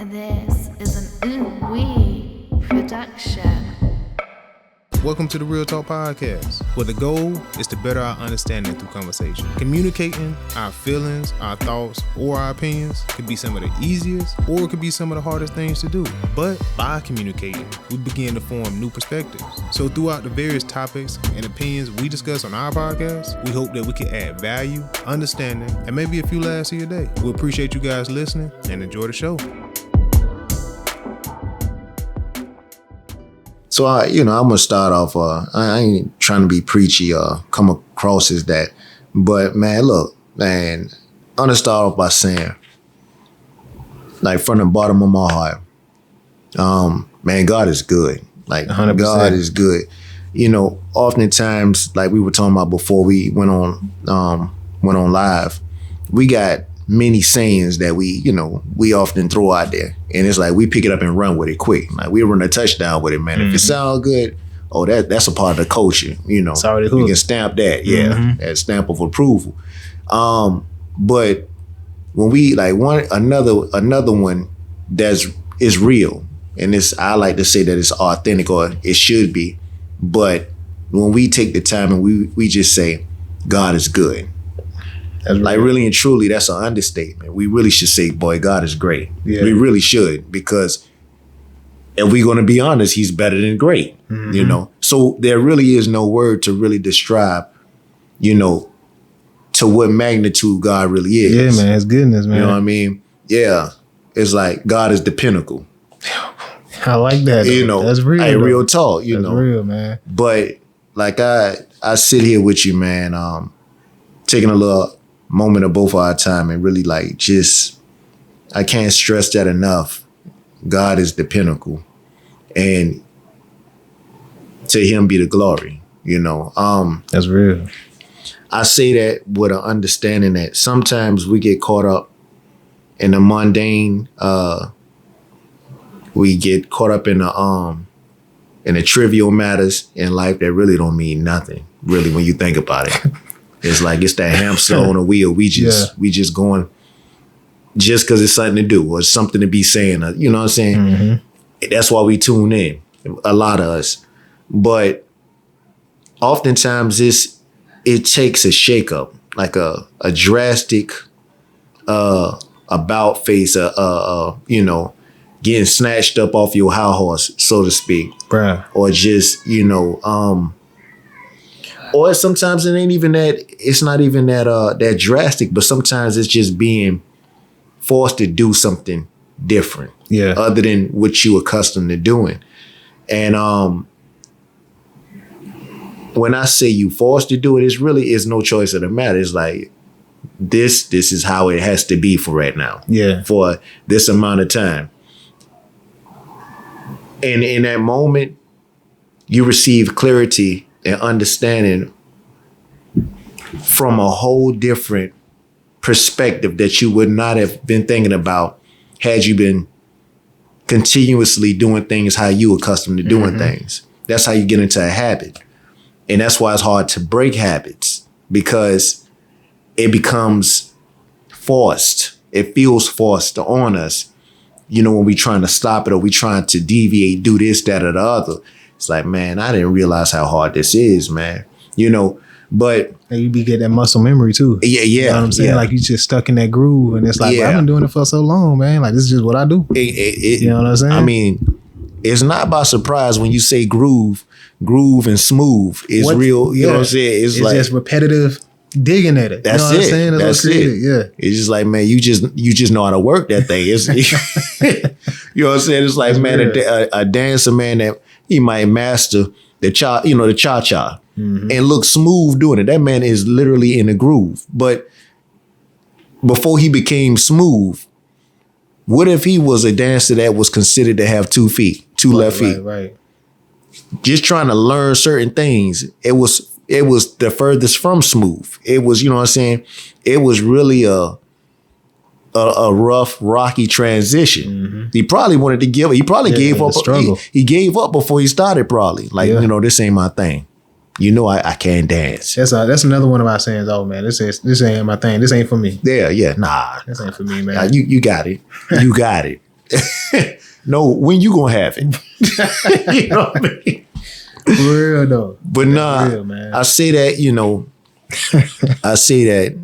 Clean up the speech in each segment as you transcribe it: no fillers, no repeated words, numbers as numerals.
This is an ooh-wee production. Welcome to the Real Talk Podcast, where the goal is to better our understanding through conversation. Communicating our feelings, our thoughts, or our opinions could be some of the easiest, or it could be some of the hardest things to do. But by communicating, we begin to form new perspectives. So throughout the various topics and opinions we discuss on our podcast, we hope that we can add value, understanding, and maybe a few laughs to your day. We appreciate you guys listening and enjoy the show. So, I'm going to start off, I ain't trying to be preachy or come across as that. But, man, look, man, I'm going to start off by saying, like, from the bottom of my heart, man, God is good. Like, 100%. God is good. You know, oftentimes, like we were talking about before we went on live, we got many sayings that we often throw out there. And it's like we pick it up and run with it quick. Like we run a touchdown with it, man. If it sounds good, that's a part of the culture, you know. You can stamp that, that stamp of approval. But when we like another one is real, and I like to say that it's authentic, or it should be. But when we take the time and we just say, God is good. Like really and truly, that's an understatement. We really should say, boy, God is great. Yeah. We really should, because if we're going to be honest, he's better than great, you know? So there really is no word to really describe, to what magnitude God really is. Yeah, man, it's goodness, man. You know what I mean? Yeah. It's like God is the pinnacle. I like that. You know, that's real. Like, real talk, that's real, man. But like I sit here with you, man, taking a little moment of both our time and really I can't stress that enough. God is the pinnacle, and to him be the glory, That's real. I say that with an understanding that sometimes we get caught up in the mundane, we get caught up in the trivial matters in life that really don't mean nothing, really, when you think about it. It's like it's that hamster on a wheel. We just going just because it's something to do or something to be saying. You know what I'm saying? Mm-hmm. That's why we tune in, a lot of us. But oftentimes it takes a shakeup, like a drastic about face, getting snatched up off your high horse, so to speak, bruh. Or just or sometimes it ain't even that. It's not even that drastic. But sometimes it's just being forced to do something different, other than what you accustomed to doing. And when I say you forced to do it, it's really is no choice of the matter. It's like this is how it has to be for right now. Yeah, for this amount of time. And in that moment, you receive clarity and understanding from a whole different perspective that you would not have been thinking about had you been continuously doing things how you accustomed to doing things. That's how you get into a habit. And that's why it's hard to break habits, because it becomes forced. It feels forced on us, when we trying to stop it or we trying to deviate, do this, that, or the other. It's like, man, I didn't realize how hard this is, man. But and you be getting that muscle memory too. Yeah. You know what I'm saying? Like you just stuck in that groove, and it's like, I've been doing it for so long, man. Like this is just what I do. You know what I'm saying? I mean, it's not by surprise when you say groove and smooth is real. You know what I'm saying? It's like just repetitive digging at it. That's you know what I'm saying? That's it. Yeah. It's just like, man, you just know how to work that thing. It's, you know what I'm saying? It's like, man, a dancer, man, that he might master the cha-cha, and look smooth doing it. That man is literally in a groove. But before he became smooth, what if he was a dancer that was considered to have 2 feet, two left feet? Right. Just trying to learn certain things. It was the furthest from smooth. It was, you know what I'm saying? It was really a rough, rocky transition. He probably wanted to give. He probably gave up. He gave up before he started. Probably like, this ain't my thing. I can't dance. That's another one of our sayings. Oh man, this ain't my thing. This ain't for me. Yeah, nah. This ain't for me, man. You got it. You got it. No, when you gonna have it? You know what I mean? For real though. But nah, real, man. I say that, I say that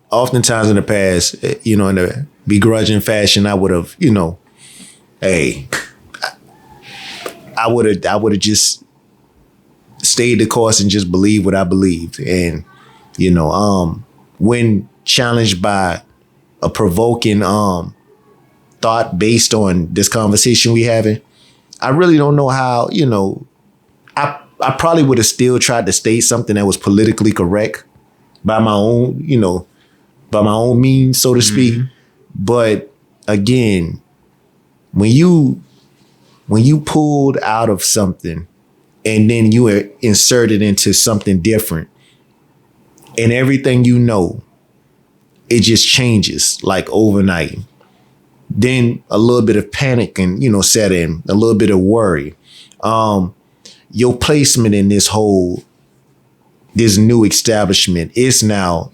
oftentimes in the past, in a begrudging fashion, I would have, hey, I would have just stayed the course and just believed what I believed. And, when challenged by a provoking thought based on this conversation we having, I really don't know how, I probably would have still tried to state something that was politically correct by my own, by my own means, so to speak. But again, when you pulled out of something and then you were inserted into something different, and everything it just changes like overnight. Then a little bit of panic and set in, a little bit of worry. Your placement in this new establishment is now,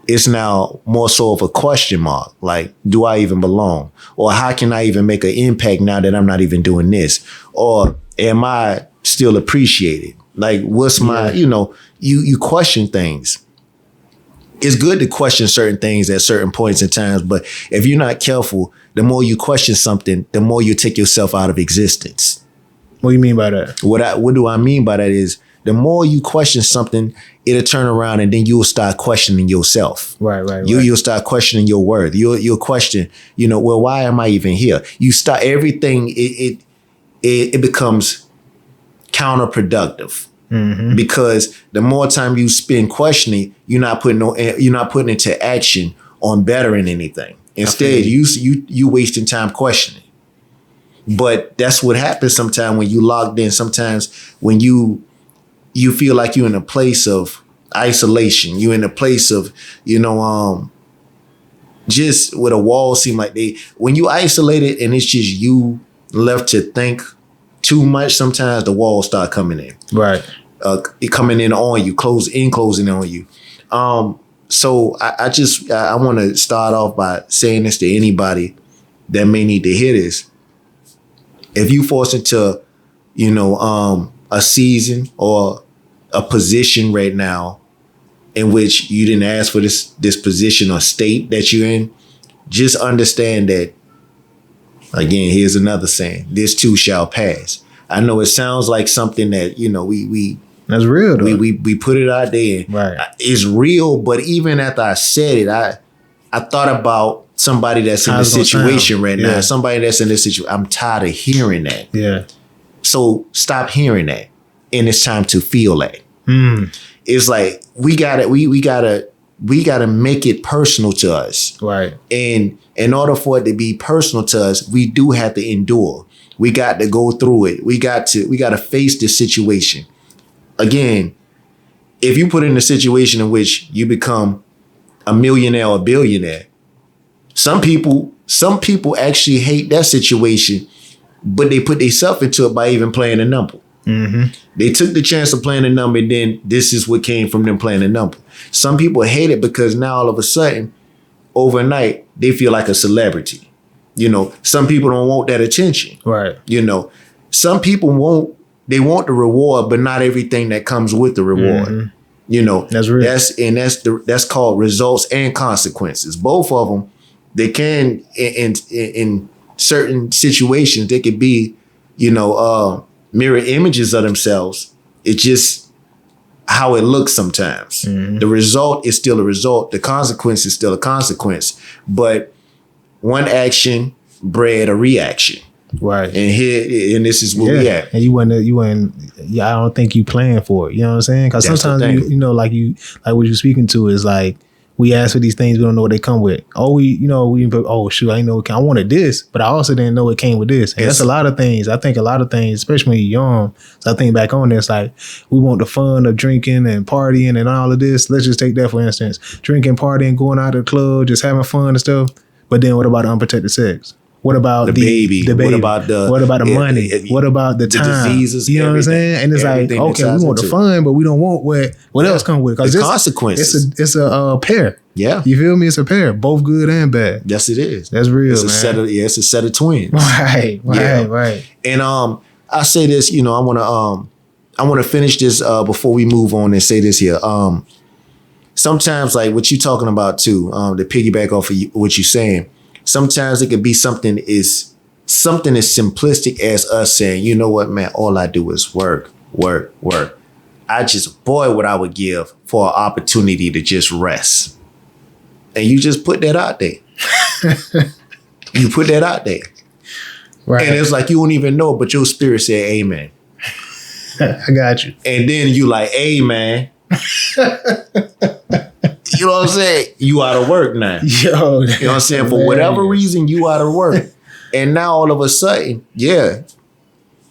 it's now more so of a question mark. Like, do I even belong? Or how can I even make an impact now that I'm not even doing this? Or am I still appreciated? Like, what's my, you question things. It's good to question certain things at certain points in times, but if you're not careful, the more you question something, the more you take yourself out of existence. What do you mean by that? What do I mean by that is the more you question something, it'll turn around and then you'll start questioning yourself. Right. You'll start questioning your worth. You'll question, well, why am I even here? You start everything. It becomes counterproductive. Because the more time you spend questioning, you're not putting into action on bettering anything. Instead, you wasting time questioning. But that's what happens sometimes when you logged in. Sometimes when you feel like you're in a place of isolation, you're in a place of, just with a wall seem like when you isolated and it's just you left to think too much, sometimes the walls start coming in. Right. Coming in on you, closing on you. So I want to start off by saying this to anybody that may need to hear this. If you force into, a season or a position right now in which you didn't ask for this position or state that you're in, just understand that, again, here's another saying, this too shall pass. I know it sounds like something that, we that's real though. We put it out there. Right. It's real, but even after I said it, I thought about somebody that's in this situation right now. Somebody that's in this situation. I'm tired of hearing that. Yeah. So stop hearing that. And it's time to feel that. It's like we gotta make it personal to us. Right. And in order for it to be personal to us, we do have to endure. We got to go through it. We got to face this situation. Again, if you put in a situation in which you become a millionaire or a billionaire, some people actually hate that situation, but they put themselves into it by even playing a number. They took the chance of playing a number, and then this is what came from them playing a number. Some people hate it because now all of a sudden, overnight, they feel like a celebrity. Some people don't want that attention. Right. Some people want the reward, but not everything that comes with the reward. That's real. That's called results and consequences. Both of them, they can in certain situations, they could be, mirror images of themselves. It's just how it looks sometimes. The result is still a result. The consequence is still a consequence. But one action bred a reaction. Right. And this is where we at. And you wouldn't, I don't think you plan for it. You know what I'm saying? Because sometimes like what you're speaking to is like, we ask for these things, we don't know what they come with. Shoot, I know I wanted this, but I also didn't know it came with this. And that's a lot of things. I think a lot of things, especially when you're young. So I think back on this, like we want the fun of drinking and partying and all of this. Let's just take that for instance. Drinking, partying, going out to the club, just having fun and stuff. But then what about unprotected sex? What about the baby? The baby? What about the money? What about the time? Diseases? You know what I'm saying? And it's like, okay, we want the fun, but we don't want what else comes with it. Because the consequences. It's a pair. Yeah. You feel me? It's a pair, both good and bad. Yes, it is. That's real, it's man. It's a set of twins. Right. And I say this, I want to finish this before we move on and say this here. Sometimes, like what you're talking about too, to piggyback off of what you're saying, sometimes it could be something as simplistic as us saying, you know what, man, all I do is work. I just, boy, what I would give for an opportunity to just rest. And you just put that out there. You put that out there. Right. And it's like you don't even know, but your spirit said amen. I got you. And then you like, amen. You know what I'm saying? You out of work now. You know what I'm saying? For whatever reason, you out of work. And now all of a sudden, yeah.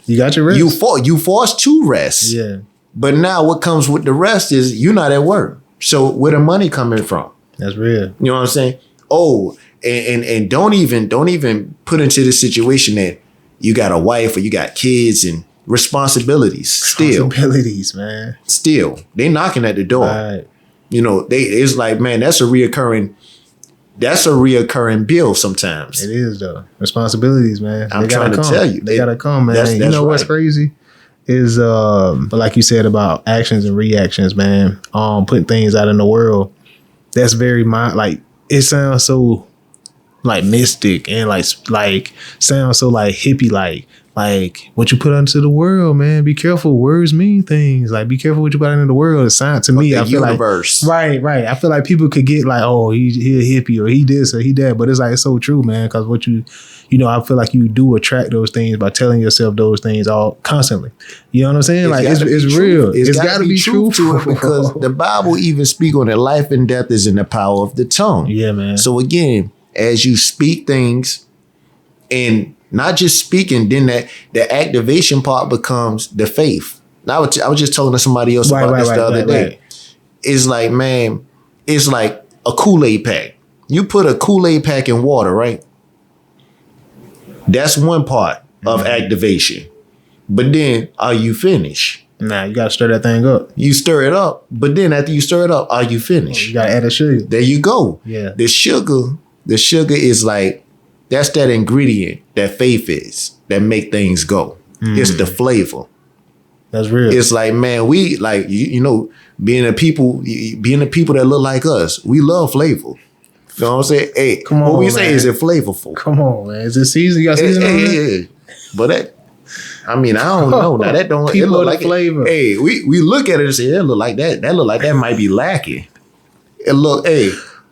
You got your rest. You forced to rest. Yeah. But now what comes with the rest is you're not at work. So where the money coming from? That's real. You know what I'm saying? Oh, and don't even put into this situation that you got a wife or you got kids and responsibilities. Responsibilities, man. Still, they knocking at the door. Right. It's like, man, that's a reoccurring bill sometimes. It is though. Responsibilities, man. I'm trying to tell you. They gotta come, man. That's you know what's crazy? Is like you said about actions and reactions, man. Putting things out in the world. That's very like it sounds so like mystic and like sounds so like hippie like what you put into the world, man. Be careful. Words mean things. Like be careful what you put into the world. It's science to me. I feel universe. Like right. I feel like people could get like, oh, he a hippie or he this or he that, but it's like it's so true, man. Because what I feel like you do attract those things by telling yourself those things all constantly. You know what I'm saying? It's real. It's got to be true to it because the Bible even speak on it. Life and death is in the power of the tongue. Yeah, man. So again, as you speak things and not just speaking, then the activation part becomes the faith. Now, I was just talking to somebody else about this the other day. Right. It's like, man, it's like a Kool-Aid pack. You put a Kool-Aid pack in water, right? That's one part of activation. But then, are you finished? Nah, you got to stir that thing up. You stir it up. But then after you stir it up, are you finished? You got to add a sugar. There you go. Yeah. The sugar is like, that's that ingredient that faith is that make things go. It's the flavor. That's real. It's like, man, we like, being the people that look like us, we love flavor. You know what I'm saying? Hey, come on, what we say is it flavorful? Come on, man. Is it season? You got season on that? Yeah. But that, I mean, I don't know. Now that don't it look like flavor. Hey, we look at it and say, it look like that. That look like that might be lacking. It look,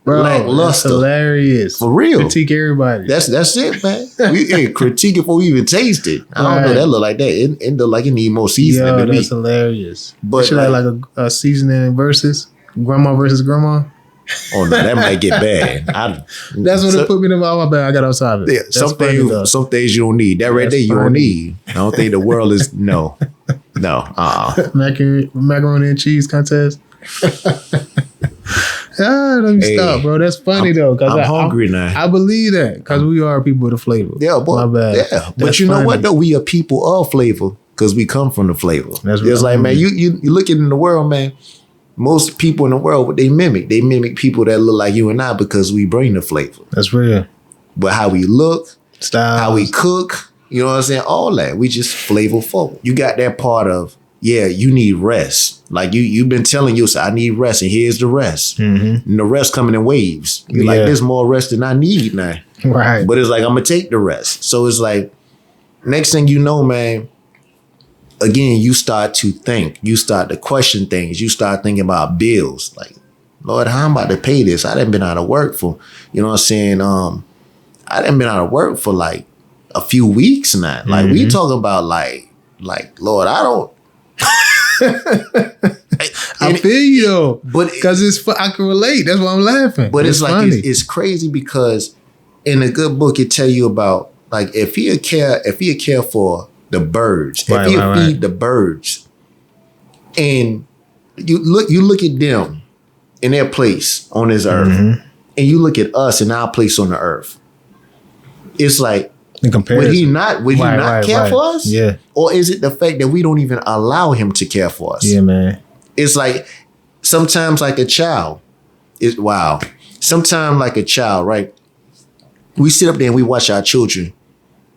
bro, lackluster. That's hilarious. For real. Critique everybody. That's it, man. We critique it before we even taste it. I don't know. That look like that. It look like it need more seasoning to me. That's hilarious. But should I like a seasoning versus grandma versus grandma? Oh no, that might get bad. That's what it put me in my bad. I got outside of it. Yeah, some things you don't need. That right there you don't need. I don't think the world is no. Macaroni and cheese contest. Let me stop, bro. That's funny though. Cause I'm hungry now. I believe that because we are people with a flavor. Yeah, boy. My bad. Yeah, but you know what though? We are people of flavor because we come from the flavor. That's it's like, man, you look in the world, man. Most people in the world, what they mimic people that look like you and I because we bring the flavor. That's real. But how we look, style, how we cook, you know what I'm saying? All that. We just flavorful. You got that part of, you need rest. Like you've been telling yourself, I need rest, and here's the rest. Mm-hmm. And the rest coming in waves. You're like, there's more rest than I need now. Right. But it's like, I'm going to take the rest. So it's like, next thing you know, man, again, you start to think, you start to question things, you start thinking about bills. Like, Lord, how am I about to pay this? I done been out of work for, you know what I'm saying? I done been out of work for like a few weeks now. Like, we talking about like, Lord, I don't. I feel you though, but because I can relate. That's why I'm laughing. But it's like funny. It's crazy because in a good book it tell you about like if he care for the birds, if he feed the birds, and you look at them in their place on this earth, and you look at us in our place on the earth. it's like, In comparison. would he not care for us? Yeah. Or is it the fact that we don't even allow him to care for us? Yeah, man. It's like sometimes like a child. Sometimes like a child, right? We sit up there and we watch our children.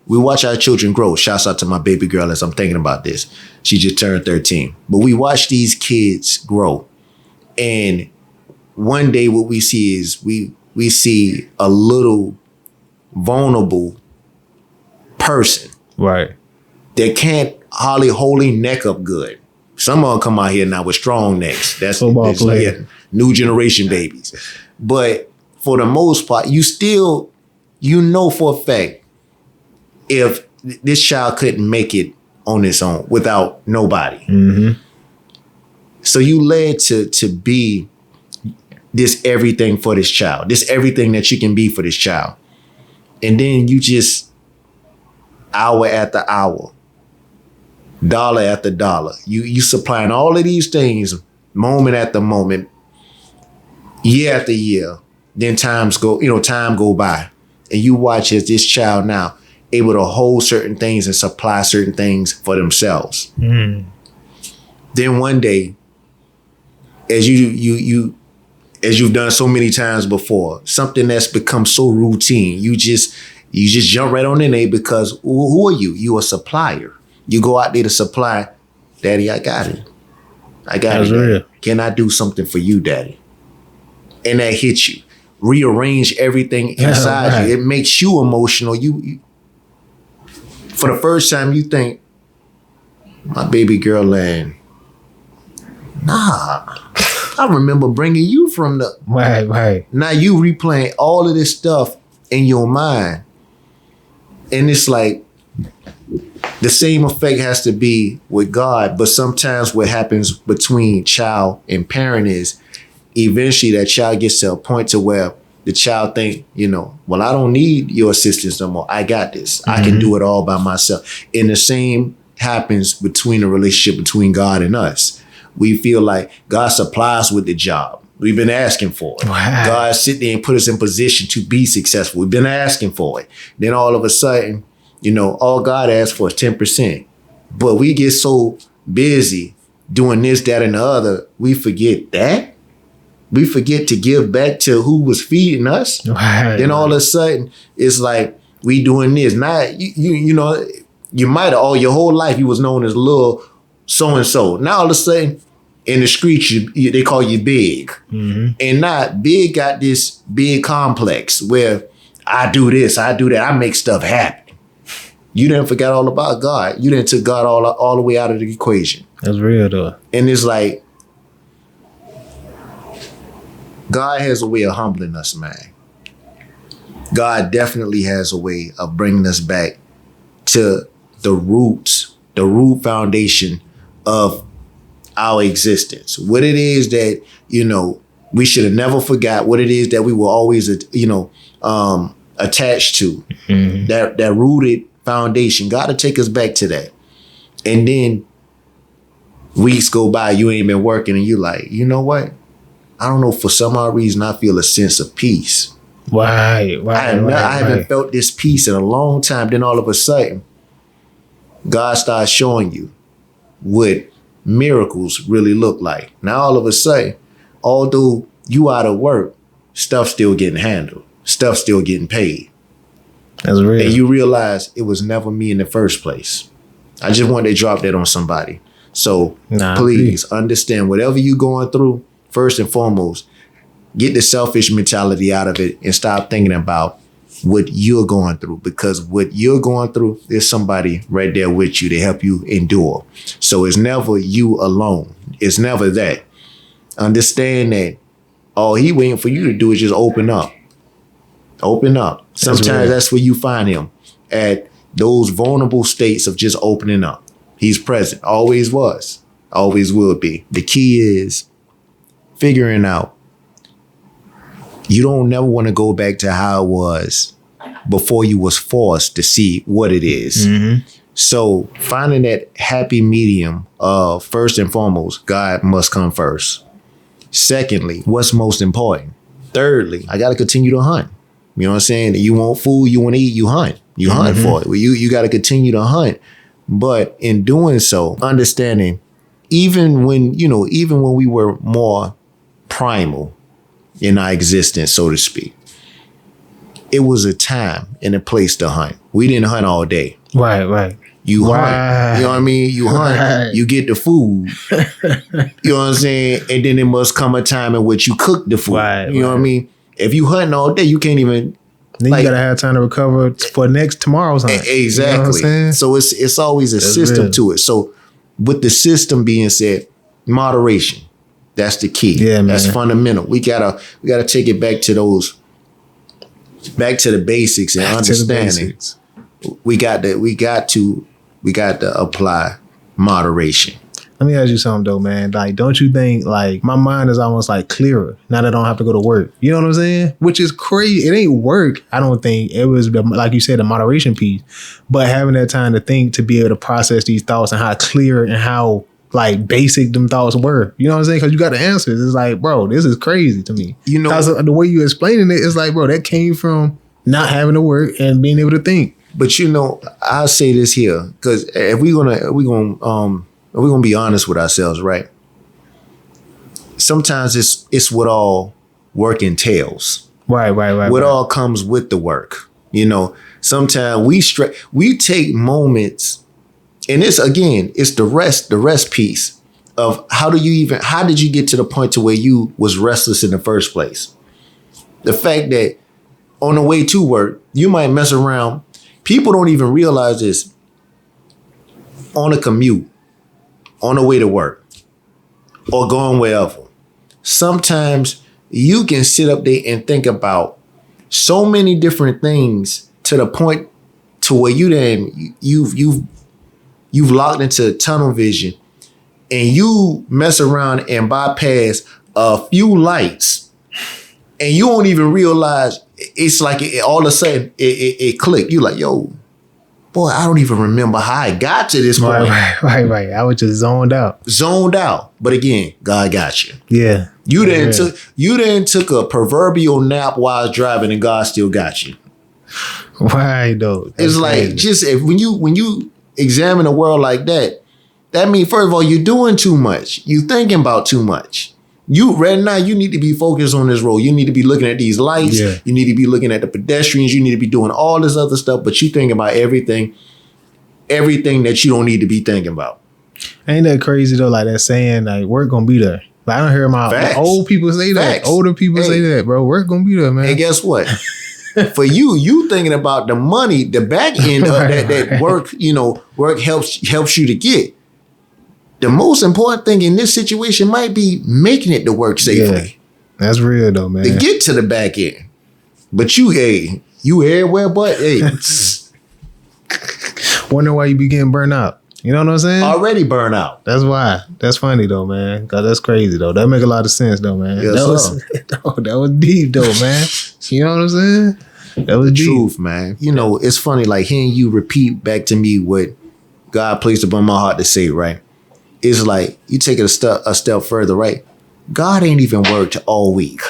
We watch our children grow. Shouts out to my baby girl as I'm thinking about this. She just turned 13. But we watch these kids grow. And one day what we see is we see a little vulnerable person. Right. That can't hardly hold their neck up good. Some of them come out here now with strong necks. That's Football player. Like new generation babies. But for the most part, you know for a fact, if this child couldn't make it on its own without nobody. Mm-hmm. So you led to be this everything for this child, this everything that you can be for this child. And then you just hour after hour, dollar after dollar, you supplying all of these things moment after moment, year after year. Then time go by, and you watch as this child now able to hold certain things and supply certain things for themselves. Mm. Then one day, as you've done so many times before, something that's become so routine, you just jump right on in there because who are you? You a supplier. You go out there to supply. Daddy, I got it. That's real. Can I do something for you, Daddy? And that hits you. Rearrange everything inside Right. you. It makes you emotional. You for the first time you think, my baby girl land. Nah. I remember bringing you from the... Right. Now you replaying all of this stuff in your mind. And it's like the same effect has to be with God. But sometimes what happens between child and parent is eventually that child gets to a point to where the child think, well, I don't need your assistance no more. I got this. I can do it all by myself. And the same happens between the relationship between God and us. We feel like God supplies with the job. We've been asking for it. Wow. God sit there and put us in position to be successful. We've been asking for it. Then all of a sudden, all God asks for is 10%. But we get so busy doing this, that, and the other, we forget that. We forget to give back to who was feeding us. Right. Then all of a sudden, it's like we doing this. Now, you might have, your whole life you was known as little so-and-so. Now all of a sudden, in the streets, they call you big. Mm-hmm. And not big got this big complex where I do this, I do that, I make stuff happen. You didn't forget all about God. You didn't took God all the way out of the equation. That's real though. And it's like, God has a way of humbling us, man. God definitely has a way of bringing us back to the roots, the root foundation of our existence. What it is that, we should have never forgot, what it is that we were always, attached to, that rooted foundation. God to take us back to that. And then weeks go by, you ain't been working, and you like, you know what? I don't know, for some odd reason, I feel a sense of peace. Right. I haven't felt this peace in a long time. Then all of a sudden, God starts showing you what miracles really look like. Now all of a sudden, although you out of work, stuff still getting handled. Stuff still getting paid. That's real. And you realize it was never me in the first place. I just wanted to drop that on somebody. So please understand, whatever you going through, first and foremost, get the selfish mentality out of it and stop thinking about what you're going through, because what you're going through, there's somebody right there with you to help you endure. So it's never you alone. It's never that. Understand that all he waiting for you to do is just open up. Open up. Sometimes that's where you find him, at those vulnerable states of just opening up. He's present. Always was. Always will be. The key is figuring out, you don't never want to go back to how it was before you was forced to see what it is. Mm-hmm. So finding that happy medium of, first and foremost, God must come first. Secondly, what's most important? Thirdly, I got to continue to hunt. You know what I'm saying? You want food, you want to eat, you hunt. You hunt for it. You got to continue to hunt. But in doing so, understanding, even when we were more primal in our existence, so to speak, it was a time and a place to hunt. We didn't hunt all day. Right. You hunt. You know what I mean? You hunt, you get the food. You know what I'm saying? And then it must come a time in which you cook the food. You know what I mean? If you hunting all day, you can't even. Then you gotta have time to recover for tomorrow's hunt. Exactly. You know what I'm saying? So it's always a system to it. So with the system being said, moderation. That's the key. Yeah, man. That's fundamental. We gotta take it back to the basics and understanding. We got to apply moderation. Let me ask you something though, man. Like, don't you think like my mind is almost like clearer now that I don't have to go to work? You know what I'm saying? Which is crazy. It ain't work. I don't think it was like you said, the moderation piece, but having that time to think, to be able to process these thoughts and how clear and how like basic them thoughts were. You know what I'm saying? Because you got the answers. It's like, bro, this is crazy to me. You know, the way you explaining it, it's like, bro, that came from not having to work and being able to think. But you know, I'll say this here, because if we're gonna be honest with ourselves, right? Sometimes it's what all work entails. Right. What all comes with the work. You know, sometimes we take moments, and it's the rest piece of how did you get to the point to where you was restless in the first place? The fact that on the way to work, you might mess around. People don't even realize this. On a commute, on the way to work, or going wherever, sometimes you can sit up there and think about so many different things to the point to where you've locked into tunnel vision, and you mess around and bypass a few lights, and you don't even realize. It's like all of a sudden it clicked. You like, yo, boy, I don't even remember how I got to this point. Right. I was just zoned out. But again, God got you. Yeah. You then took a proverbial nap while I was driving, and God still got you. Right, though. It's like, just when you examine the world like that means, first of all, you're doing too much. You thinking about too much. Right now, you need to be focused on this road. You need to be looking at these lights. Yeah. You need to be looking at the pedestrians. You need to be doing all this other stuff, but you think about everything that you don't need to be thinking about. Ain't that crazy though? Like that saying, like, work gonna be there. Like, I don't hear my old people say that. Older people say that, bro. Work gonna be there, man. And guess what? For you thinking about the money, the back end of that work, work helps you to get. The most important thing in this situation might be making it to work safely. Yeah, that's real though, man. To get to the back end. But you everywhere, but hey. Wonder why you be getting burnt out. You know what I'm saying? Already burnt out. That's why. That's funny though, man. God, that's crazy though. That make a lot of sense though, man. Yes, that was deep though, man. You know what I'm saying? That was deep. Truth, man. You know, it's funny, like hearing you repeat back to me what God placed upon my heart to say, right? It's like you take it a step further, right? God ain't even worked all week.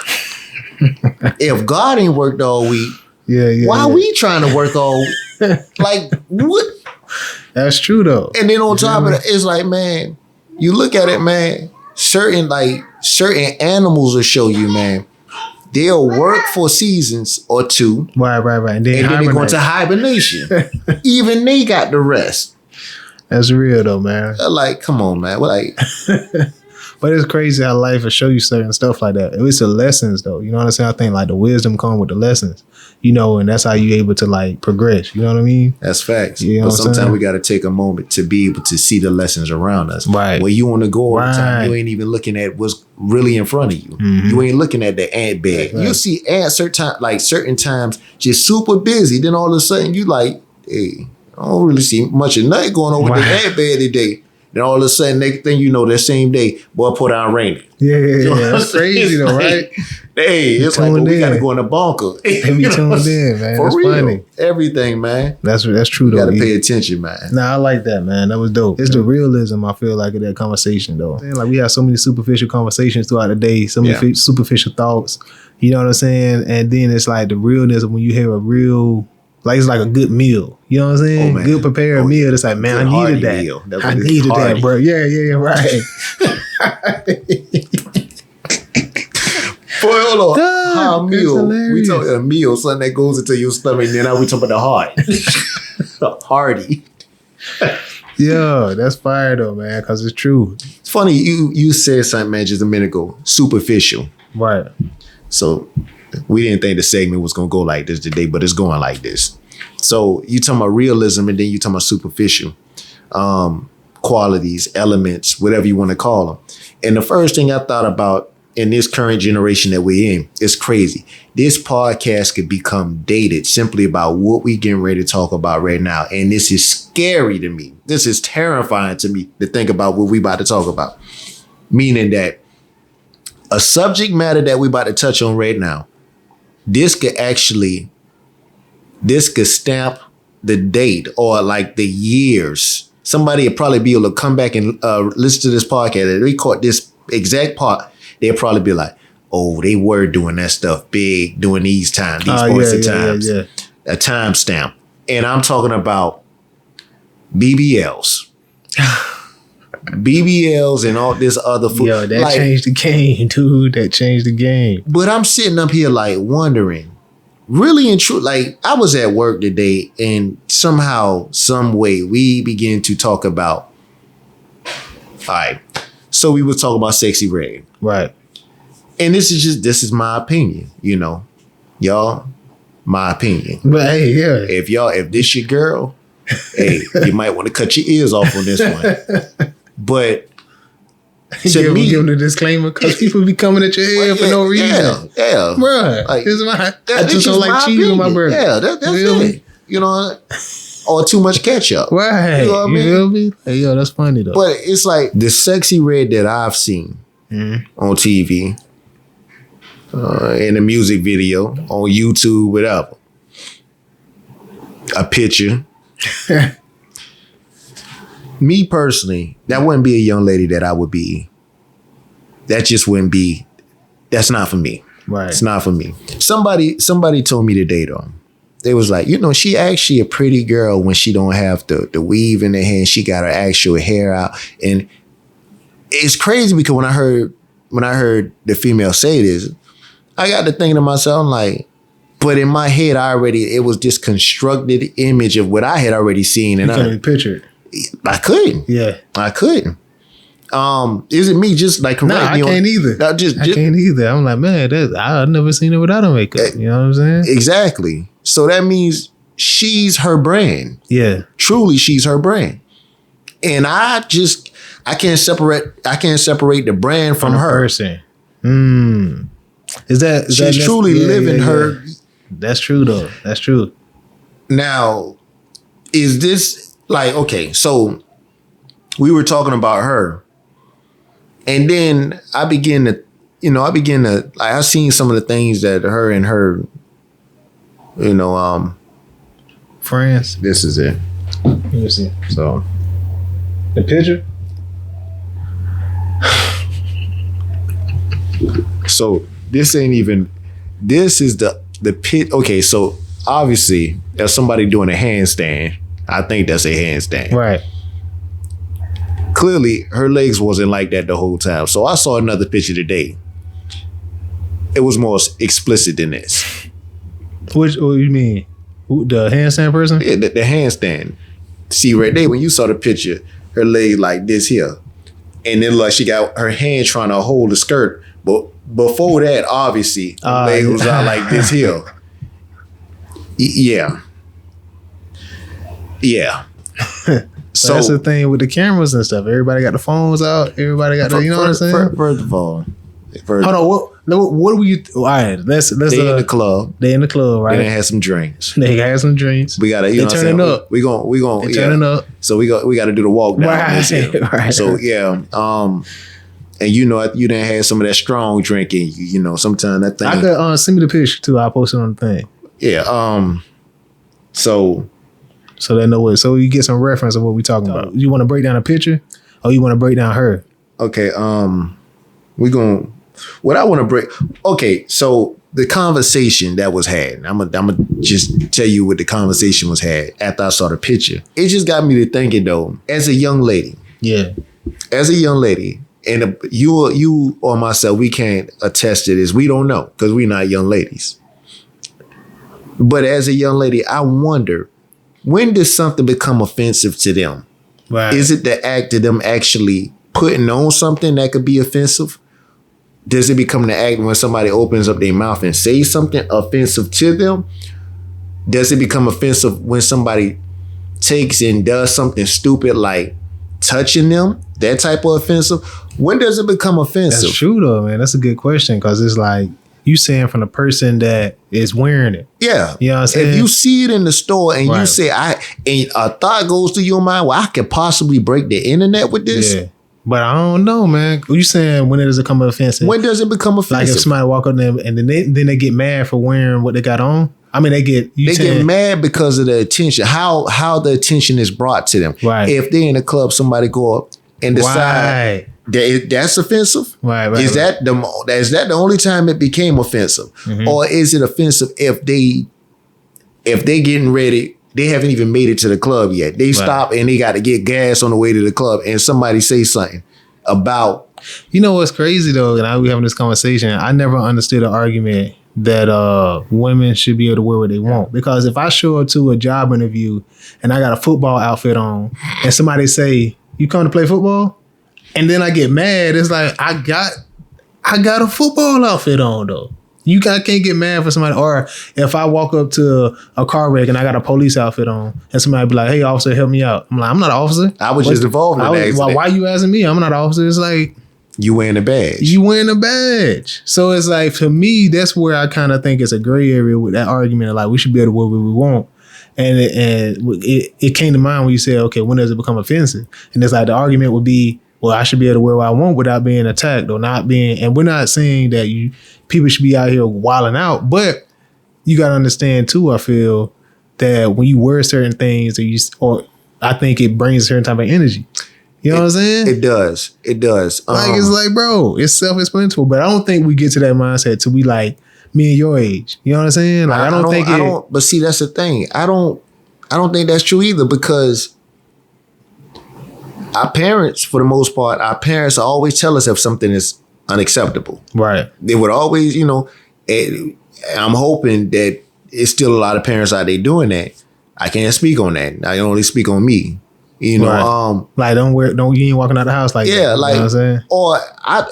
If God ain't worked all week, why we trying to work all week? Like, what? That's true though. And then on top of that, it's like, man, you look at it, man, certain animals will show you, man, they'll work for seasons or two. Right. And then they go into hibernation. Even they got the rest. That's real though, man. Like, come on, man. Like, but it's crazy how life will show you certain stuff like that. It's the lessons though. You know what I'm saying? I think like the wisdom come with the lessons. And that's how you able to like progress. You know what I mean? That's facts. But sometimes we got to take a moment to be able to see the lessons around us. Right. Where you want to go all the time, you ain't even looking at what's really in front of you. Mm-hmm. You ain't looking at the ant bed. Right. You see ants certain times just super busy. Then all of a sudden you like, hey, I don't really see much of nothing going on with the ant bed today. Then all of a sudden, next thing you know, that same day, boy, put out raining. Yeah. That's crazy though, right? Hey, it's like, we got to go in the bunker. They be tuned in, man. For that's real. Funny. Everything, man. That's true, though. You got to pay attention, man. Nah, I like that, man. That was dope. It's the realism, I feel like, of that conversation, though. Like, we have so many superficial conversations throughout the day, so many superficial thoughts. You know what I'm saying? And then it's like the realness of when you hear a real, like it's like a good meal. You know what I'm saying? man. Good prepared meal. It's like, man, I Good needed hearty that. meal. That's I what it's needed hearty. that, bro. Yeah, right. Boy, hold on. Dog, How a that's meal? We hilarious. talking a meal, something that goes into your stomach, and then now we talking about the heart. Hearty. Yeah, that's fire though, man, because it's true. It's funny, you said something, man, just a minute ago. Superficial. Right. So we didn't think the segment was gonna go like this today, but it's going like this. So you talking about realism, and then you talking about superficial qualities, elements, whatever you want to call them. And the first thing I thought about in this current generation that we're in is crazy. This podcast could become dated simply about what we getting ready to talk about right now. And this is scary to me. This is terrifying to me to think about what we about to talk about. Meaning that a subject matter that we about to touch on right now, this could stamp the date or like the years. Somebody would probably be able to come back and listen to this podcast and record this exact part. They'll probably be like, oh, they were doing that stuff big during these times, these points in times. Yeah. A timestamp. And I'm talking about BBLs. BBLs and all this other food. Yo, that changed the game, dude. That changed the game. But I'm sitting up here like wondering, really and true, like I was at work today and somehow, some way we began to talk about, all right, so we were talking about Sexy Red. Right. And this is my opinion, you know, y'all, my opinion. But hey, yeah. If this your girl, hey, you might want to cut your ears off on this one. But to me, give them the disclaimer because people be coming at your head for no reason. Yeah. Bruh, Like, this is my, I This just don't is like my cheese on my opinion. burger. Yeah, that's Feel it. me? You know, or too much ketchup. Right. You know what I mean? feel me? Hey, yo, that's funny though. But it's like the Sexy Red that I've seen on TV, in a music video, on YouTube, whatever. A picture. Me personally, that wouldn't be a young lady that I would be. That just wouldn't be. That's not for me. Right. It's not for me. Somebody told me today though. They was like, you know, she actually a pretty girl when she don't have the weave in her hair. She got her actual hair out. And it's crazy because when I heard the female say this, I got to thinking to myself, I'm like, but in my head, it was this constructed image of what I had already seen. And you can't even picture it. I couldn't. Yeah. I couldn't. Is it me just like correct Nah, I me on- can't either. I can't either. I'm like, man, I've never seen her without a makeup. You know what I'm saying? Exactly. So that means she's her brand. Yeah. Truly, she's her brand. And I can't separate the brand from her. Person. She's truly living her. That's true though. That's true. Now, is this like, okay, so we were talking about her. And then I begin to, like, I've seen some of the things that her and her, Friends. this is it. Let me see. So, The picture? so this is the pit. Okay, so obviously, there's somebody doing a handstand. I think that's a handstand. Right. Clearly, her legs wasn't like that the whole time. So I saw another picture today. It was more explicit than this. What you mean? The handstand person? Yeah, the handstand. See right there, when you saw the picture, her leg like this here. And then like she got her hand trying to hold the skirt. But before that, obviously, her leg was out like this here. Yeah. Yeah. So that's the thing with the cameras and stuff. Everybody got the phones out. Everybody got the, you know what I'm saying? First of all, hold on. What were you? All right, let's. They in the club. They in the club, right? They done had some drinks. They had some drinks. We gotta. They turning up. We gonna. They turning up. So we got to do the walk down. Right. So yeah. And you done had some of that strong drinking. Sometimes that thing. I could send me the picture too. I'll post it on the thing. Yeah. So they know what. So you get some reference of what we talking about. You want to break down a picture, or you want to break down her? Okay. What I want to break. Okay. So the conversation that was had, I'm gonna just tell you what the conversation was had after I saw the picture. It just got me to thinking though, as a young lady, and you or myself, we can't attest to this. We don't know because we're not young ladies. But as a young lady, I wonder, when does something become offensive to them? Right. Is it the act of them actually putting on something that could be offensive? Does it become the act when somebody opens up their mouth and says something offensive to them? Does it become offensive when somebody takes and does something stupid like touching them? That type of offensive? When does it become offensive? That's true though, man. That's a good question because it's like you saying from the person that is wearing it. Yeah. You know what I'm saying? If you see it in the store and you say, and a thought goes through your mind, well, I could possibly break the internet with this. Yeah. But I don't know, man. You saying when does it become offensive? When does it become offensive? Like if somebody walk up there and then they get mad for wearing what they got on. I mean, they get mad because of the attention. How the attention is brought to them. Right. If they're in a club, somebody go up and decide that's offensive. Right. Is that the only time it became offensive, or is it offensive if they getting ready? They haven't even made it to the club yet. They stop and they got to get gas on the way to the club, and somebody say something about. You know what's crazy though, and we having this conversation. I never understood the argument that women should be able to wear what they want, because if I show up to a job interview and I got a football outfit on, and somebody say, "You come to play football," and then I get mad, it's like I got a football outfit on though. Can't get mad for somebody. Or if I walk up to a car wreck and I got a police outfit on and somebody be like, "Hey, officer, help me out." I'm like, I'm not an officer. I was just involved in the accident. Why you asking me? I'm not an officer. It's like, you wearing a badge. You wearing a badge. So it's like, for me, that's where I kind of think it's a gray area with that argument of like, we should be able to wear what we want. And it came to mind when you said, okay, when does it become offensive? And it's like the argument would be, well, I should be able to wear what I want without being attacked or not being. And we're not saying that people should be out here wilding out, but you got to understand too, I feel that when you wear certain things, I think it brings a certain type of energy. You know what I'm saying? It does. It does. Like, it's like, bro, it's self-explanatory, but I don't think we get to that mindset till we like me and your age. You know what I'm saying? Like, I don't. But see, that's the thing. I don't think that's true either, because our parents, for the most part, always tell us if something is unacceptable. Right. They would always, I'm hoping that it's still a lot of parents out there doing that. I can't speak on that. I can only speak on me. Right. Like, you ain't walking out the house like that. Yeah, like, you know what I'm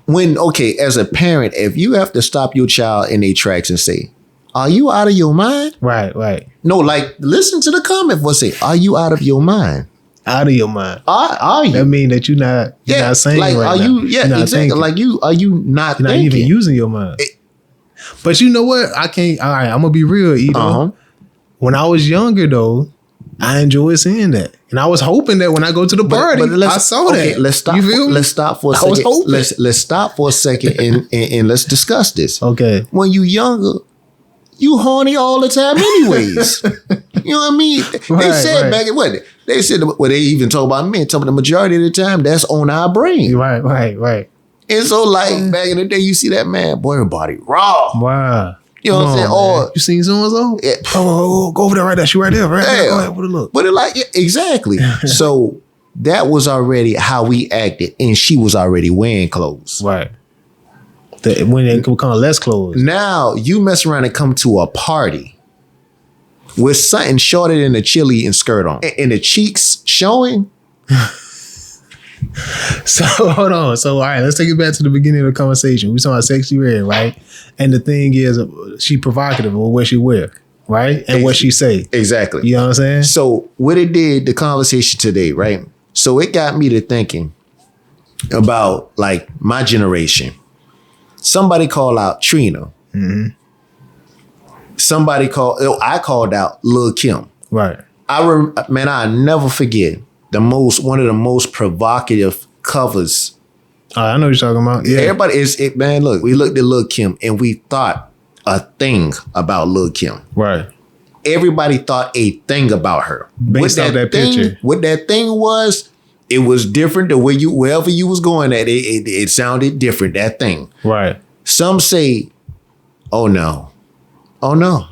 saying? As a parent, if you have to stop your child in their tracks and say, "Are you out of your mind?" Right. No, like, listen to the comment for say, "Are you out of your mind?" Out of your mind. Are you? That mean that you're not saying like, right are now. you? Yeah, you're not exactly. thinking. Like, are you not You're not thinking? even using your mind. But you know what? I can't. All right, I'm gonna be real, Edo. When I was younger, though, I enjoyed seeing that, and I was hoping that when I go to the party, I saw that. Let's stop. You feel me? Let's stop for a second. I was hoping. Let's stop for a second and let's discuss this. Okay. When you younger, you horny all the time, anyways. You know what I mean? They said back in what they said. Well, they even talk about men. Talking the majority of the time, that's on our brain. Right. And so, like, back in the day, you see that man, boy, her body raw. Wow. You know what I'm saying? Or you seen so-and-so? Yeah. Oh, go over there right there. She right there, right there. Go ahead, put a look. But exactly. So that was already how we acted, and she was already wearing clothes. Right. When they become less clothes. Now you mess around and come to a party with something shorter than a chili and skirt on, and the cheeks showing. So hold on. So all right, let's take it back to the beginning of the conversation. We talking about sexy red, right? And the thing is, she provocative with what she wear, right? And what she say. Exactly. You know what I'm saying? So what it did, the conversation today, right? So it got me to thinking about like my generation. Somebody called out Trina. Mm-hmm. I called out Lil' Kim. Right. I'll never forget one of the most provocative covers. I know what you're talking about. Yeah. Everybody man, look, we looked at Lil' Kim and we thought a thing about Lil' Kim. Right. Everybody thought a thing about her. Based off that picture. What that thing was, it was different. Wherever you was going at, it sounded different, that thing. Right. Some say Oh no. Oh no.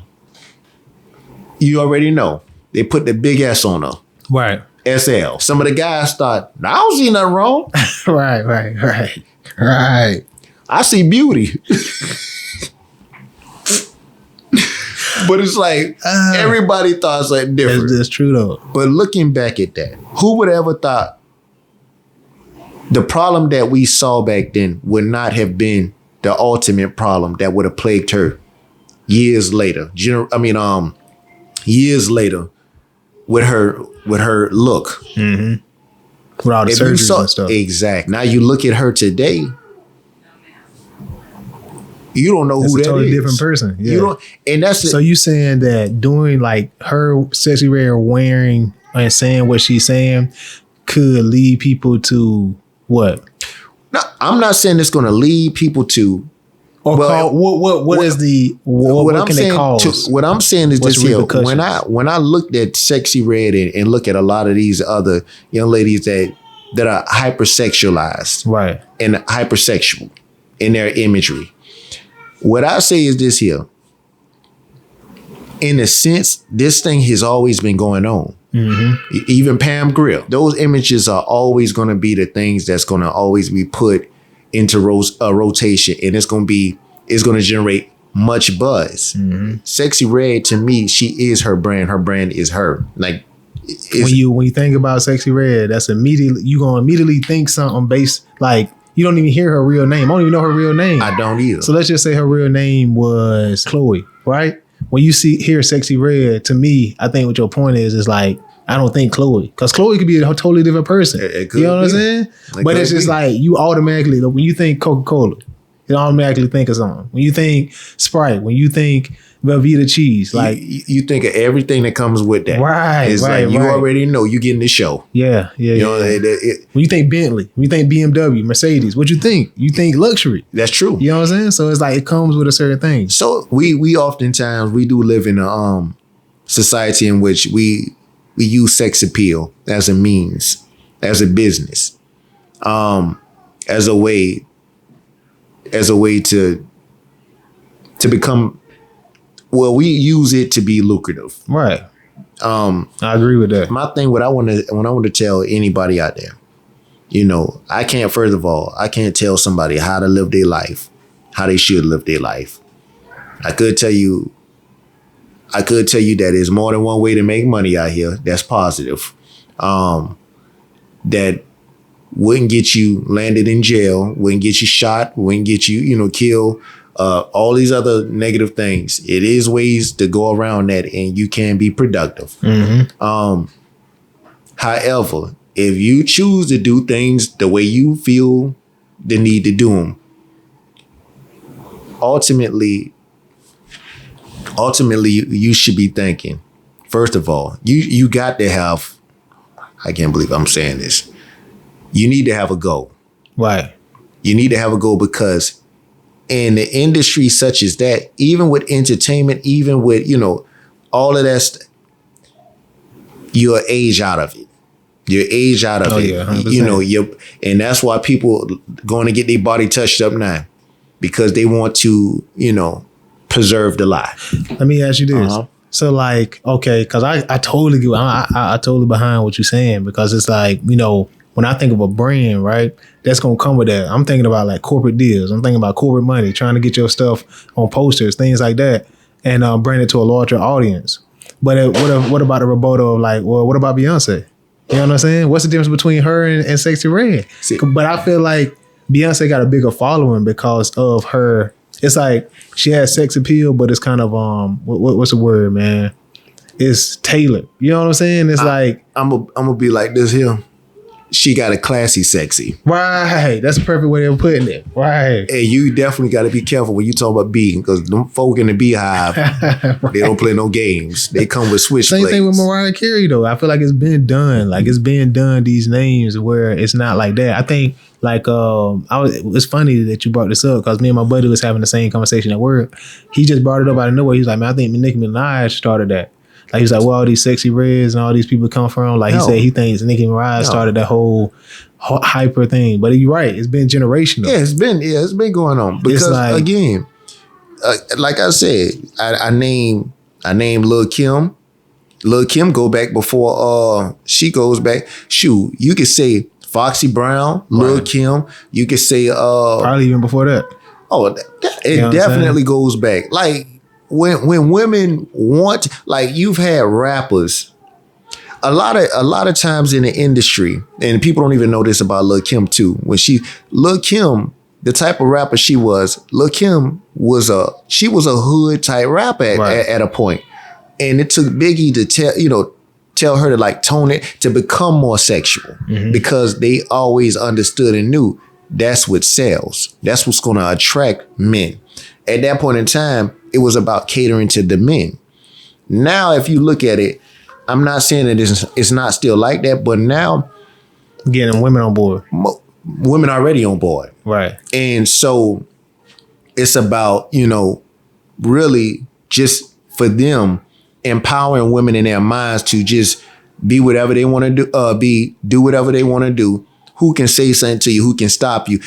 You already know. They put the big S on her. Right. SL. Some of the guys thought, I don't see nothing wrong. Right. I see beauty. But it's like everybody thought something different. That's true though. But looking back at that, who would ever thought the problem that we saw back then would not have been the ultimate problem that would have plagued her years later? Years later with her look. Mm-hmm. With all the surgeries and stuff. Exactly. Now you look at her today, you don't know that's who a that totally is. different person. Yeah. You don't, and that's so you saying that doing like her Sexy Red wearing and saying what she's saying could lead people to what? No, I'm not saying it's going to lead people to. Or what can they cause? What I'm saying is this here. When I looked at Sexy Red and look at a lot of these other young ladies that are hypersexualized, right, and hypersexual in their imagery, what I say is this here. In a sense, this thing has always been going on. Mm-hmm. Even Pam Grier, those images are always going to be the things that's going to always be put into rotation, and it's going to generate much buzz. Mm-hmm. Sexy Red, to me, she is her brand. Her brand is her. Like when you think about Sexy Red, that's immediately you gonna immediately think something based like you don't even hear her real name. I don't even know her real name. I don't either. So let's just say her real name was Chloe, right? When you hear Sexy Red, to me, I think what your point is like, I don't think Chloe, because Chloe could be a totally different person. You know what I'm saying? But it's just like you automatically, when you think Coca-Cola, you automatically think of something. When you think Sprite, when you think Velveeta cheese, like you think of everything that comes with that. Right. It's like you already know you getting the show. Yeah. You know, when you think Bentley, when you think BMW, Mercedes, what you think? You think luxury. That's true. You know what I'm saying? So it's like it comes with a certain thing. So we oftentimes we do live in a society in which we use sex appeal as a means, as a business, as a way to become. Well, we use it to be lucrative. Right. I agree with that. My thing, when I want to tell anybody out there, you know, I can't tell somebody how to live their life, how they should live their life. I could tell you that there's more than one way to make money out here. That's positive. That wouldn't get you landed in jail, wouldn't get you shot, wouldn't get you, killed. All these other negative things. It is ways to go around that, and you can be productive. Mm-hmm. However, if you choose to do things the way you feel the need to do them, ultimately, you should be thinking, first of all, you got to have, I can't believe I'm saying this, you need to have a goal. Right. You need to have a goal because in the industry such as that, even with entertainment, even with, all of that, you're age out of it. You're age out of it. Yeah, 100%. And that's why people going to get their body touched up now, because they want to, preserve the lie. Let me ask you this. Uh-huh. So like, okay, because I totally get, I totally behind what you're saying, because it's like, when I think of a brand, right, that's going to come with that. I'm thinking about like corporate deals. I'm thinking about corporate money, trying to get your stuff on posters, things like that, and brand it to a larger audience. But what about the rebuttal of like, well, what about Beyonce? You know what I'm saying? What's the difference between her and Sexy Red? But I feel like Beyonce got a bigger following because of her. It's like she has sex appeal, but it's kind of, what's the word, man? It's tailored. You know what I'm saying? It's like. I'm gonna be like this here. She got a classy sexy. Right. That's the perfect way of putting it. Right. And you definitely got to be careful when you talk about being, because them folk in the beehive, right. They don't play no games. They come with switchblades. Same thing with Mariah Carey, though. I feel like it's been done. Like, it's been done, these names, where it's not like that. I think, like, it's funny that you brought this up, because me and my buddy was having the same conversation at work. He just brought it up out of nowhere. He's like, man, I think Nicki Minaj started that. Like, he's like, well, all these Sexy Reds and all these people come from. Like, he said he thinks Nicki Minaj started that whole hyper thing. But you're right. It's been generational. Yeah, it's been going on. Because, again, like I said, I named Lil Kim. Lil Kim go back before she goes back. Shoot, you could say Foxy Brown, Lil Kim. You could say probably even before that. Oh, it definitely goes back. Like when women want, like you've had rappers. A lot of times in the industry, and people don't even know this about Lil Kim too. Lil Kim, the type of rapper she was, Lil Kim was a hood type rapper at a point. And it took Biggie to tell her to like tone it to become more sexual because they always understood and knew that's what sells. That's what's going to attract men. At that point in time, it was about catering to the men. Now, if you look at it, I'm not saying that it's not still like that, but now getting women on board. Women already on board. Right. And so it's about, really just for them empowering women in their minds to just be whatever they want to do, do whatever they want to do. Who can say something to you? Who can stop you?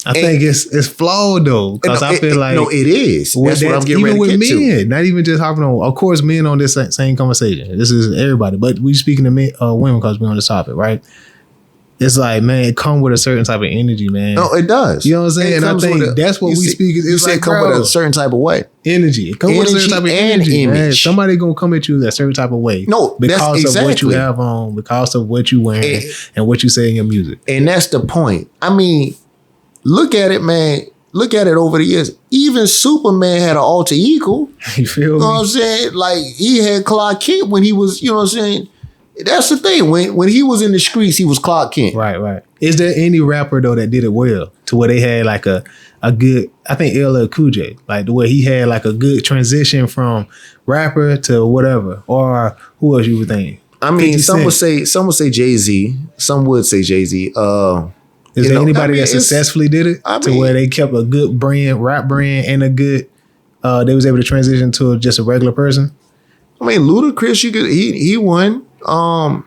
I think it's flawed though, because I feel like it is. That's what I'm getting ready to get to. Even with men, not even just hopping on. Of course, men on this same conversation. This is everybody, but we speaking to men, women because we're on this topic, right? It's like, man, it come with a certain type of energy, man. No, it does. You know what I'm saying? And I think that's what we speak. You said like, come with a certain type of way. Energy. It come with a certain type of energy, man. Somebody gonna come at you a certain type of way. No, because of what you have on, because of what you wearing, and what you say in your music. And that's the point. I mean, look at it, man. Look at it over the years. Even Superman had an alter ego. You feel me? You know what I'm saying? Like, he had Clark Kent when he was, you know what I'm saying? That's the thing. When he was in the streets, he was Clark Kent. Right. Is there any rapper, though, that did it well to where they had like a good, I think LL Cool J, like the way he had like a good transition from rapper to whatever? Or who else you would think? I mean, some would say Jay-Z. Some would say Jay-Z. Is there anybody that successfully did it to where they kept a good brand, rap brand, and a good, they was able to transition to just a regular person? I mean, Ludacris, he won.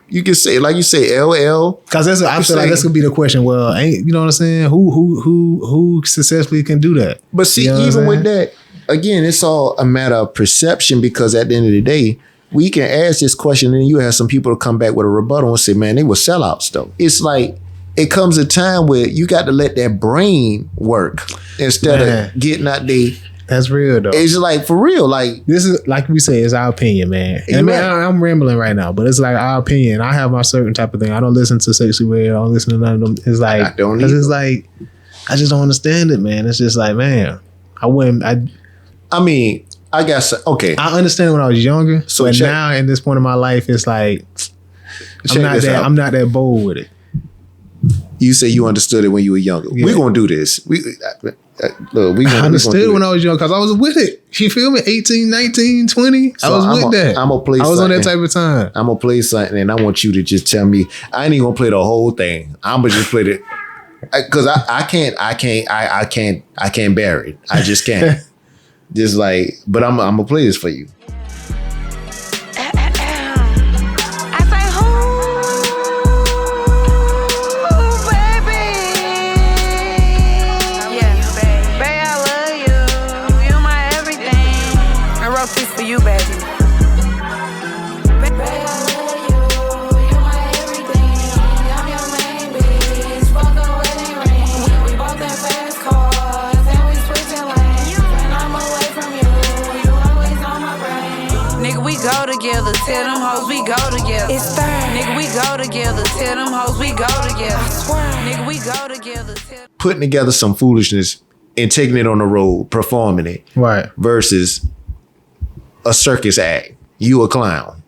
You could say, like you say, LL. Because I feel like that's gonna be the question. Well, you know what I'm saying? Who successfully can do that? But see, even with that, again, it's all a matter of perception, because at the end of the day, we can ask this question and you have some people to come back with a rebuttal and say, man, they were sellouts though. It's like, it comes a time where you got to let that brain work instead of getting out there. That's real though. It's like, for real, like, this is, like we say, it's our opinion, man. And I'm rambling right now, but it's like our opinion. I have my certain type of thing. I don't listen to Sexy Red. I don't listen to none of them. It's like, I don't either. It's like, I just don't understand it, man. It's just like, man, I mean, I guess, okay. I understand when I was younger, so but now in this point in my life, it's like, I'm not that bold with it. You say you understood it when you were younger. Yeah. We're going to do this. I understood when I was young because I was with it. You feel me? 18, 19, 20. So I was with that. I'm going to play I was on that type of time. I'm going to play something and I want you to just tell me. I ain't even going to play the whole thing. I'm going to just play it. Because I can't bear it. I just can't. Just like, but I'm going to play this for you. Tell them hoes we go together. It's third. Nigga, we go together. Tell them hoes we go together. I swear. Nigga, we go together. Putting together some foolishness and taking it on the road, performing it. Right. Versus a circus act. You a clown.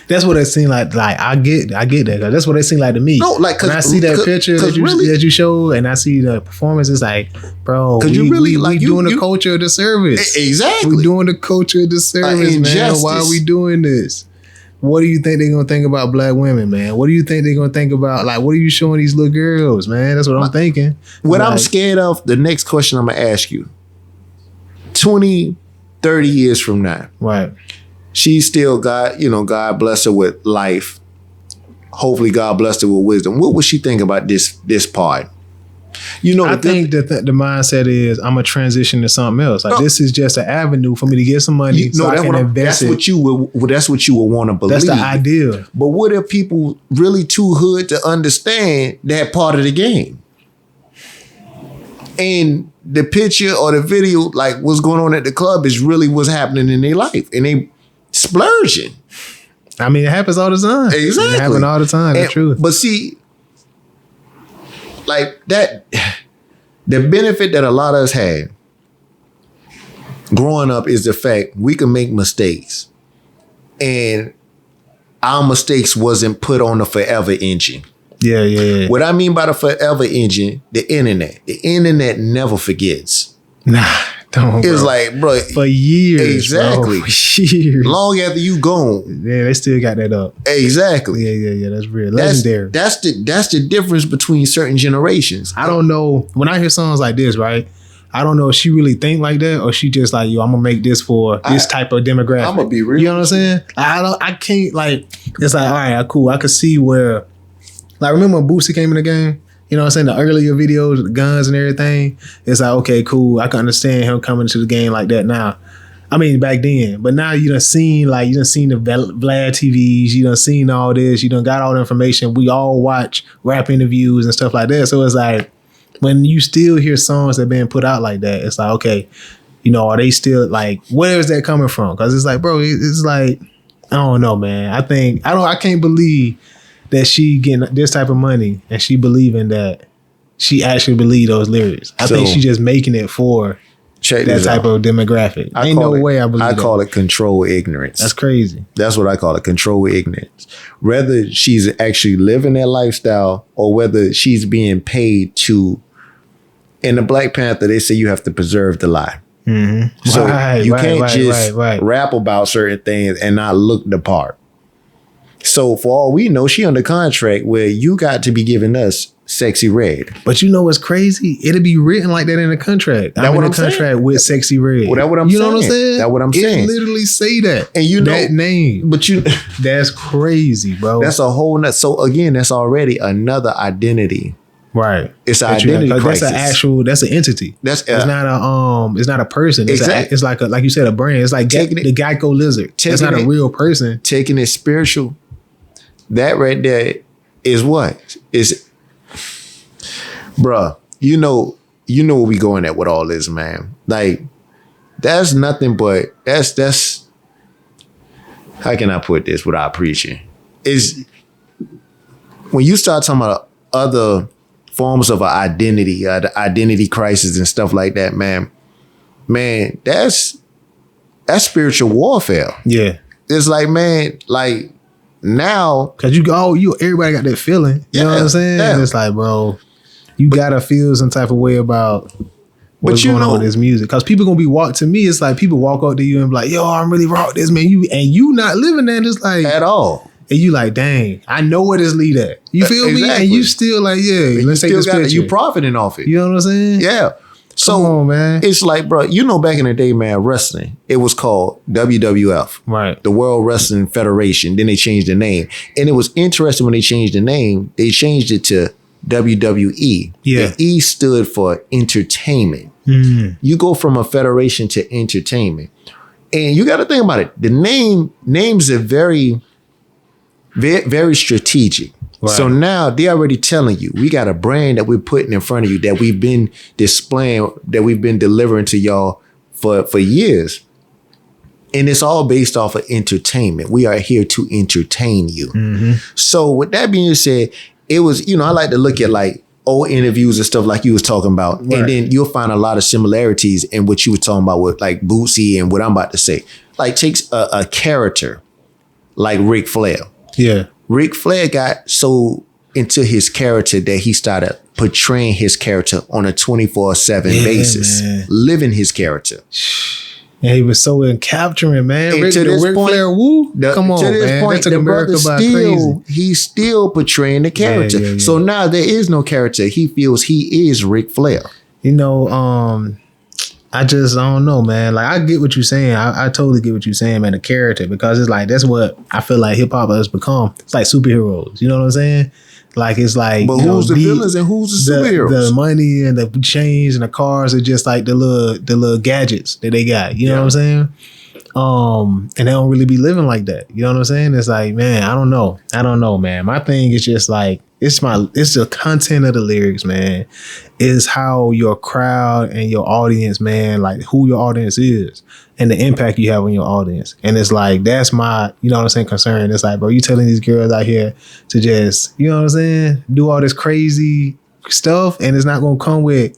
That's what it seemed like. Like, I get that. Cause that's what it seemed like to me. No, like, when I see that picture that you show and I see the performance, it's like, bro, we doing the culture of the service. Exactly. We doing the culture of the service, man. Why are we doing this? What do you think they're gonna think about black women, man? What do you think they're gonna think about? Like, what are you showing these little girls, man? That's what I'm thinking. What I'm scared of, the next question I'm gonna ask you, 20, 30 years from now. Right. She still got, God bless her with life. Hopefully God blessed her with wisdom. What would she think about this part? You know, I think that the mindset is I'm gonna transition to something else. Like this is just an avenue for me to get some money so I can invest it. That's what you would want to believe. That's the idea. But what if people really too hood to understand that part of the game? And the picture or the video, like what's going on at the club, is really what's happening in their life, and they splurging. I mean, it happens all the time. Exactly, it happens all the time. That's true. But see, like that, the benefit that a lot of us had growing up is the fact we can make mistakes, and our mistakes wasn't put on the forever engine. Yeah. What I mean by the forever engine, the internet. The internet never forgets. Nah, don't. It's like, bro, for years. Exactly. Bro, for years. Long after you gone. Yeah, they still got that up. Exactly. Yeah. That's real. Legendary. That's the difference between certain generations. I don't know. When I hear songs like this, right? I don't know if she really think like that or she just like, yo, I'm gonna make this for this type of demographic. I'm gonna be real. You know what I'm saying? I can't like, it's like, all right, cool. I could see where, like, remember when Boosie came in the game? You know what I'm saying? The earlier videos, the guns and everything. It's like, okay, cool. I can understand him coming to the game like that now. I mean, back then. But now you done seen the Vlad TVs. You done seen all this. You done got all the information. We all watch rap interviews and stuff like that. So it's like, when you still hear songs that being put out like that, it's like, okay, you know, are they still like, where is that coming from? Because it's like, bro, it's like, I don't know, man. I can't believe that she getting this type of money and she believing that she actually believe those lyrics. I think she just making it for that type of demographic. Ain't no way I believe that. I call it control ignorance. That's crazy. That's what I call it, control ignorance. Whether she's actually living that lifestyle or whether she's being paid to. In the Black Panther, they say you have to preserve the lie. Mm-hmm. So you can't just rap about certain things and not look the part. So for all we know, she under contract where you got to be giving us Sexy Red. But you know what's crazy? It'll be written like that in the contract. I'm in a contract with Sexy Red. Well, that's what I'm saying. You know what I'm saying? That's what I'm saying. It literally say that. And you know that name. But that's crazy, bro. That's a whole nother. So again, that's already another identity. Right. It's an identity crisis. That's an entity. It's not a person. It's like you said, a brand. It's like the Geico lizard. It's not a real person. Taking it spiritual. That right there is what? Is, bruh, you know where we going at with all this, man. Like, that's nothing but that's how can I put this without preaching? Is when you start talking about other forms of identity, the identity crisis and stuff like that, man, that's spiritual warfare. Yeah. It's like, man, like now. Cause everybody got that feeling. You know what I'm saying? Yeah. It's like, bro, you gotta feel some type of way about what's going on with this music. Cause people gonna be it's like people walk up to you and be like, yo, I'm really raw with this, man. You not living that. It's like at all. And you like, dang, I know where this lead at. You feel me? And you still like, yeah, let's take this picture. You profiting off it. You know what I'm saying? Yeah. So come on, man. It's like, bro, back in the day, man, wrestling, it was called WWF. Right. The World Wrestling Federation. Then they changed the name. And it was interesting when they changed the name, they changed it to WWE. Yeah. The E stood for entertainment. Mm. You go from a federation to entertainment. And you got to think about it. The names are very, very strategic. Right. So now they're already telling you, we got a brand that we're putting in front of you that we've been displaying, that we've been delivering to y'all for years. And it's all based off of entertainment. We are here to entertain you. Mm-hmm. So with that being said, it was, I like to look at like old interviews and stuff like you was talking about. Right. And then you'll find a lot of similarities in what you were talking about with like Boosie and what I'm about to say. Like takes a character like Ric Flair. Yeah. Ric Flair got so into his character that he started portraying his character on a 24/7 basis, man. Living his character. And he was so capturing, man. Ric Flair, woo. Come on, man. That took America by crazy. He's still portraying the character. Yeah. So now there is no character. He feels he is Ric Flair. I I don't know, man. Like, I get what you're saying. I totally get what you're saying, man. The character, because it's like, that's what I feel like hip hop has become. It's like superheroes. You know what I'm saying? Like, it's like, But who's the villains and who's the superheroes? The money and the chains and the cars are just like the little gadgets that they got. You know what I'm saying? And they don't really be living like that. You know what I'm saying? It's like, man, I don't know, man. My thing is just like, it's the content of the lyrics, man. Is how your crowd and your audience, man, like who your audience is and the impact you have on your audience. And it's like, that's my, you know what I'm saying, concern. It's like, bro, you telling these girls out here to just, you know what I'm saying, do all this crazy stuff, and it's not gonna come with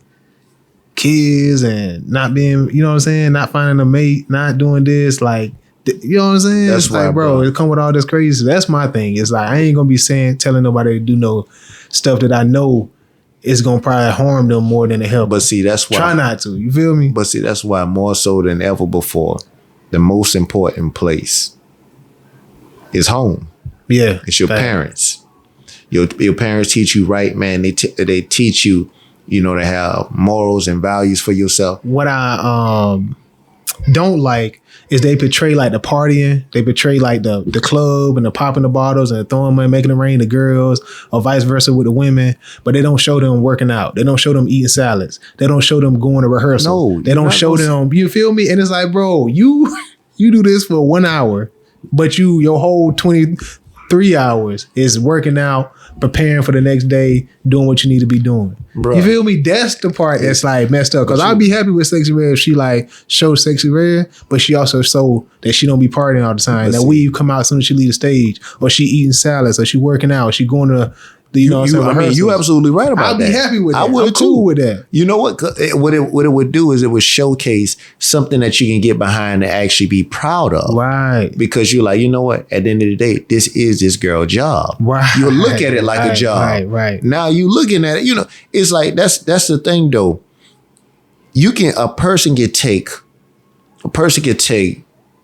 kids and not being, you know what I'm saying, not finding a mate, not doing this, like, you know what I'm saying? That's it's like, right, bro, bro. it come with all this crazy. That's my thing. It's like, I ain't gonna be telling nobody to do no stuff that I know is gonna probably harm them more than it help. But see, that's why. Try not to. You feel me? But see, that's why more so than ever before, the most important place is home. Yeah. It's your parents. Your parents teach you right, man. They teach you, you know, to have morals and values for yourself. What I don't like is they portray like the partying, they portray like the club and the popping the bottles and throwing money, making it rain the girls, or vice versa with the women, but they don't show them working out. They don't show them eating salads. They don't show them going to rehearsal. No, they don't show them, you feel me? And it's like, bro, you do this for 1 hour, but your whole 23 hours is working out, preparing for the next day, doing what you need to be doing. Bruh. You feel me? That's the part that's like messed up. Cause I'd be happy with Sexy Red if she like shows Sexy Red, but she also show that she don't be partying all the time. That weave come out as soon as she leave the stage, or she eating salads, or she working out, or she going to the, you know what I'm saying? I mean, you absolutely right about that. I'll be happy with that. I would I'm cool with that. You know what? What it would do is it would showcase something that you can get behind to actually be proud of. Right. Because you're like, you know what? At the end of the day, this is this girl's job. Right. You look at it like a job. Right. Now you looking at it, you know, it's like that's the thing though. A person could take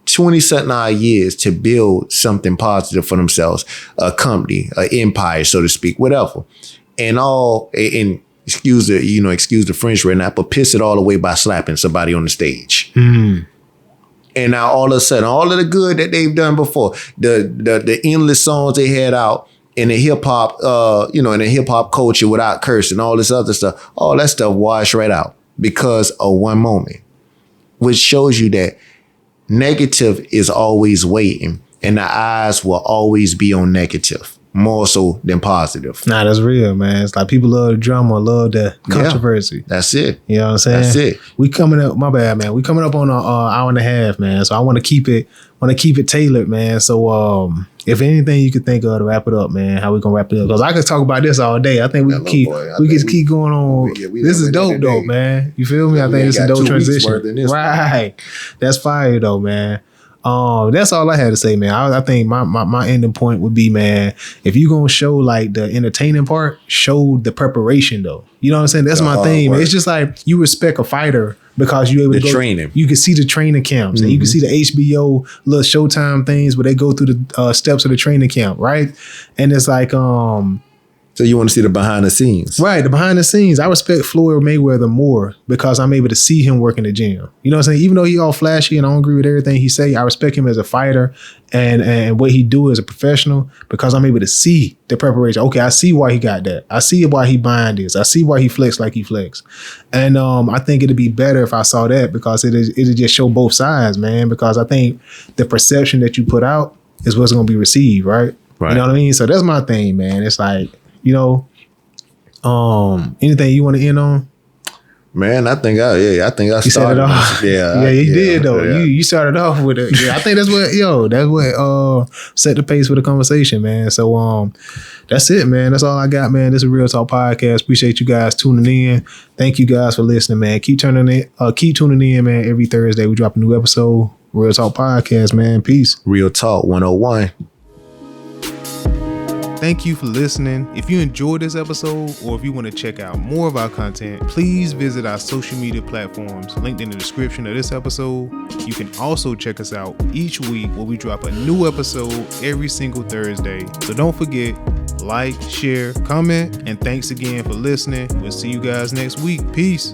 20-something odd years to build something positive for themselves, a company, an empire, so to speak, whatever. And excuse the French right now, but piss it all away by slapping somebody on the stage. Mm. And now all of a sudden, all of the good that they've done before, the endless songs they had out in the hip hop, in the hip hop culture without cursing, all this other stuff, all that stuff washed right out because of one moment, which shows you that negative is always waiting, and the eyes will always be on negative, more so than positive. Nah, that's real, man. It's like people love the drama, love the controversy. Yeah, that's it. You know what I'm saying? That's it. We coming up, my bad, man. We coming up on an hour and a half, man. So I want to keep it tailored, man. So if anything you could think of to wrap it up, man, how we gonna wrap it up? Because I could talk about this all day. I think we can keep going on. This is dope, though, man. You feel me? I think it's a dope transition. Right. That's fire, though, man. That's all I had to say, man. I think my ending point would be, man, if you gonna show like the entertaining part, show the preparation though. You know what I'm saying? That's my thing, man. It's just like you respect a fighter because you able to go training. You can see the training camps, and you can see the HBO little Showtime things where they go through the steps of the training camp, right? And it's like So you want to see the behind the scenes. Right, the behind the scenes. I respect Floyd Mayweather more because I'm able to see him work in the gym. You know what I'm saying? Even though he all flashy and I don't agree with everything he say, I respect him as a fighter and what he do as a professional because I'm able to see the preparation. Okay, I see why he got that. I see why he buying this. I see why he flex like he flex. And I think it'd be better if I saw that because it'd just show both sides, man. Because I think the perception that you put out is what's going to be received, right? You know what I mean? So that's my thing, man. It's like, you know, anything you want to end on? Man, I think I started. You set it off. Yeah, you did though. Yeah. You started off with it. Yeah, I think that's what set the pace for the conversation, man. So that's it, man. That's all I got, man. This is Real Talk Podcast. Appreciate you guys tuning in. Thank you guys for listening, man. Keep tuning in, man. Every Thursday we drop a new episode. Real Talk Podcast, man. Peace. Real Talk 101. Thank you for listening. If you enjoyed this episode or if you want to check out more of our content, please visit our social media platforms linked in the description of this episode. You can also check us out each week where we drop a new episode every single Thursday. So don't forget, like, share, comment, and thanks again for listening. We'll see you guys next week. Peace.